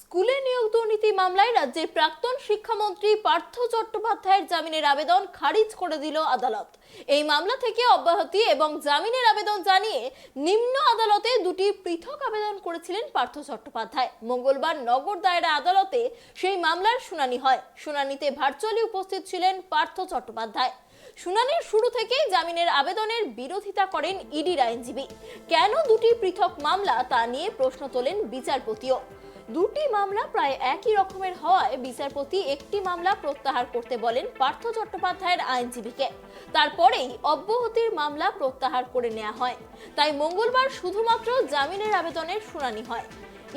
স্কুলে নিয়োগ দুর্নীতি মামলায় রাজ্যের প্রাক্তন শিক্ষামন্ত্রী পার্থ চট্টোপাধ্যায়ের জামিনের আবেদন খারিজ করে দিল আদালত। এই মামলা থেকে অব্যাহতি এবং জামিনের আবেদন জানিয়ে নিম্ন আদালতে দুটি পৃথক আবেদন করেছিলেন পার্থ চট্টোপাধ্যায়। মঙ্গলবার নগর দায়রা আদালতে সেই মামলার শুনানি হয়। শুনানিতে ভার্চুয়ালি উপস্থিত ছিলেন পার্থ চট্টোপাধ্যায়। শুনানির শুরু থেকেই জামিনের আবেদনের বিরোধিতা করেন ইডির আইনজীবী। কেন দুটি পৃথক মামলা তা নিয়ে প্রশ্ন তোলেন বিচারপতিও। দুটি মামলা প্রায় একই রকমের হওয়ায় বিচারপতি একটি মামলা প্রত্যাহার করতে বলেন পার্থ চট্টোপাধ্যায়ের আইনজীবীকে। তারপরেই অব্যাহতির মামলা প্রত্যাহার করে নেওয়া হয়। তাই মঙ্গলবার শুধুমাত্র জামিনের আবেদনের শুনানি হয়।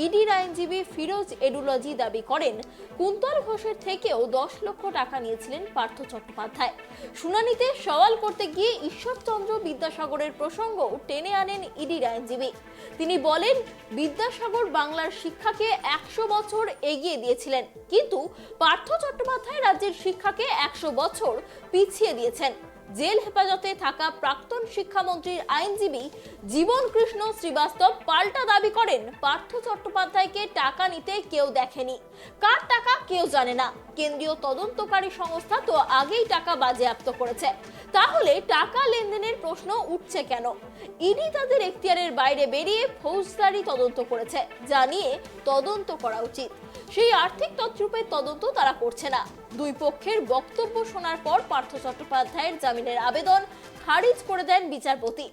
ইডির আইনজীবী ফিরোজ এডুলজি দাবি করেন, কুন্তল ঘোষের থেকেও 10 লক্ষ টাকা নিয়েছিলেন পার্থ চট্টোপাধ্যায়। শুনানিতে সওয়াল করতে গিয়ে ঈশ্বরচন্দ্র বিদ্যাসাগরের প্রসঙ্গও টেনে আনেন ইডির আইনজীবী। তিনি বলেন, বিদ্যাসাগর বাংলার শিক্ষাকে 100 বছর এগিয়ে দিয়েছিলেন, কিন্তু পার্থ চট্টোপাধ্যায় রাজ্যের শিক্ষাকে 100 বছর পিছিয়ে দিয়েছেন। জেল হেফাজতে থাকা প্রাক্তন শিক্ষামন্ত্রীর আইনজীবী জীবন কৃষ্ণ শ্রীবাস্তব পাল্টা দাবি করেন, পার্থ চট্টোপাধ্যায়কে টাকা নিতে কেউ দেখেনি, কার টাকা কেউ জানে না। কেন্দ্রীয় তদন্তকারী সংস্থা তো আগেই টাকা বাজেয়াপ্ত করেছে, তাহলে টাকা লেনদেনের প্রশ্ন উঠছে কেন? ইডি তাদের এখতিয়ারের বাইরে বেরিয়ে ফৌজদারি তদন্ত করেছে, জানিয়ে তদন্ত করা উচিত। সেই আর্থিক তছরূপের তদন্ত তারা করছে না। দুই পক্ষের বক্তব্য শোনার পর পার্থ চট্টোপাধ্যায়ের জামিনের আবেদন খারিজ করে দেন বিচারপতি।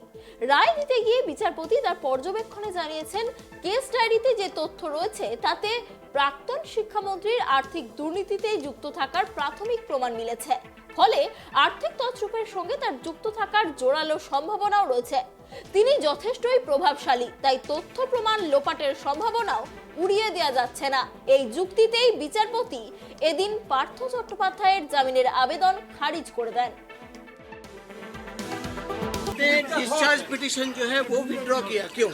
রায় দিতে গিয়ে বিচারপতি তার পর্যবেক্ষণে জানিয়েছেন, কেস ডায়েরিতে যে তথ্য রয়েছে তাতে প্রাক্তন শিক্ষামন্ত্রীর আর্থিক দুর্নীতিতে যুক্ত থাকার প্রাথমিক প্রমাণ মিলেছে। ফলে আর্থিক তছরূপের সঙ্গে তার যুক্ত থাকার জোরালো সম্ভাবনাও রয়েছে। তিনি যথেষ্টই প্রভাবশালী, তাই তথ্য প্রমাণ লোপাটের সম্ভাবনাও উড়িয়ে দেওয়া যাচ্ছে না। এই যুক্তিতেই বিচারপতি এদিন পার্থ চট্টোপাধ্যায়ের জামিনের আবেদন খারিজ করে দেন। डिस्चार्ज पिटीशन जो है वो विड्रॉ किया, क्यों?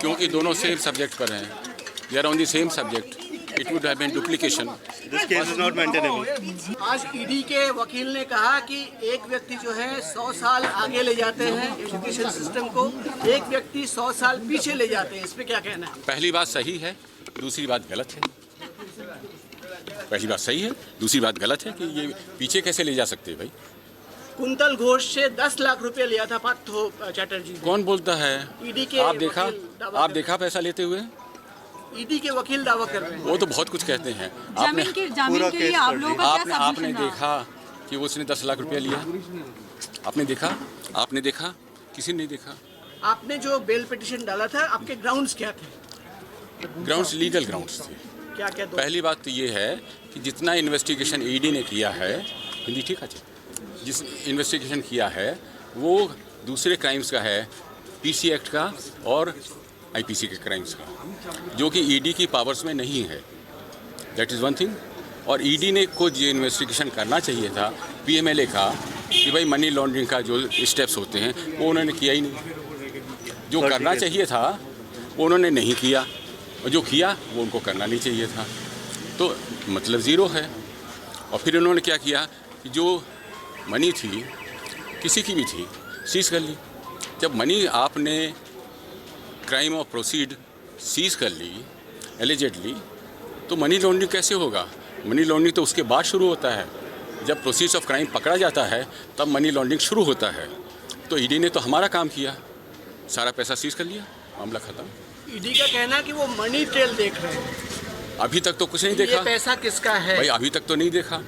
क्योंकि दोनों सेम सब्जेक्ट पर हैं, they are on the same subject, it would have been duplication. This case is not maintainable. आज ईडी के वकील ने कहा कि एक व्यक्ति जो है 100 साल आगे ले जाते हैं एजुकेशन सिस्टम को, एक व्यक्ति 100 साल पीछे ले जाते हैं। इस पे क्या कहना है? पहली बात सही है, दूसरी बात गलत है। पहली बात सही है, दूसरी बात गलत है कि ये पीछे कैसे ले जा सकते हैं भाई। कुंतल घोष से 10 लाख रुपए लिया था पार्थ चैटर्जी ने। कौन बोलता है? ईडी के आप देखा पैसा लेते हुए? ईडी के वकील दावा कर रहे हैं। वो तो बहुत कुछ कहते हैं। जामीन के लिए आप लोगों का क्या आपने देखा कि उसने 10 लाख रुपया लिया? आपने देखा? किसी ने नहीं देखा। आपने जो बेल पिटीशन डाला था, आपके ग्राउंड्स क्या थे? ग्राउंड्स लीगल ग्राउंड्स थे। क्या क्या? पहली बात तो ये है कि जितना इन्वेस्टिगेशन ईडी ने किया है, हिंदी ठीक है, जिस इन्वेस्टिगेशन किया है वो दूसरे क्राइम्स का है, पीसी एक्ट का और आईपीसी के क्राइम्स का, जो कि ईडी की पावर्स में नहीं है। That is one thing. और ईडी ने को जो इन्वेस्टिगेशन करना चाहिए था पीएमएलए का, कि भाई मनी लॉन्ड्रिंग का जो स्टेप्स होते हैं वो उन्होंने किया ही नहीं। जो करना चाहिए था वो उन्होंने नहीं किया, और जो किया वो उनको करना नहीं चाहिए था। तो मतलब ज़ीरो है। और फिर उन्होंने क्या किया कि जो मनी थी, किसी की भी थी, सीज कर ली। जब मनी आपने क्राइम ऑफ प्रोसीड सीज कर ली एलिजेडली, तो मनी लॉन्ड्रिंग कैसे होगा? मनी लॉन्ड्रिंग तो उसके बाद शुरू होता है। जब प्रोसीड्स ऑफ क्राइम पकड़ा जाता है तब मनी लॉन्ड्रिंग शुरू होता है। तो ईडी ने तो हमारा काम किया, सारा पैसा सीज कर लिया, मामला खत्म। ईडी का कहना है कि वो मनी ट्रेल देख रहे हैं। अभी तक तो कुछ नहीं देखा। ये पैसा किसका है? भाई अभी तक तो नहीं देखा।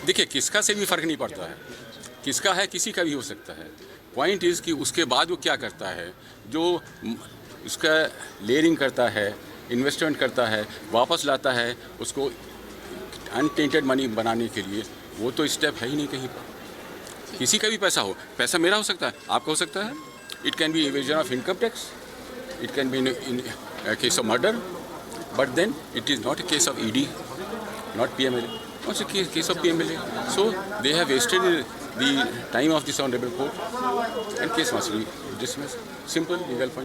देखिए, किसका से भी फ़र्क नहीं पड़ता है, किसका है किसी का भी हो सकता है। पॉइंट इज़ कि उसके बाद वो क्या करता है, जो उसका लेयरिंग करता है, इन्वेस्टमेंट करता है, वापस लाता है उसको अनटेंटेड मनी बनाने के लिए, वो तो स्टेप है ही नहीं कहीं पर। किसी का भी पैसा हो, पैसा मेरा हो सकता है, आपका हो सकता है। It can be evasion of income tax, it can be in case of murder, but then it is not a case of ED, not PMLA. Also case of PMLA. So they have wasted the time of this honorable court, and case must be dismissed. Simple legal point.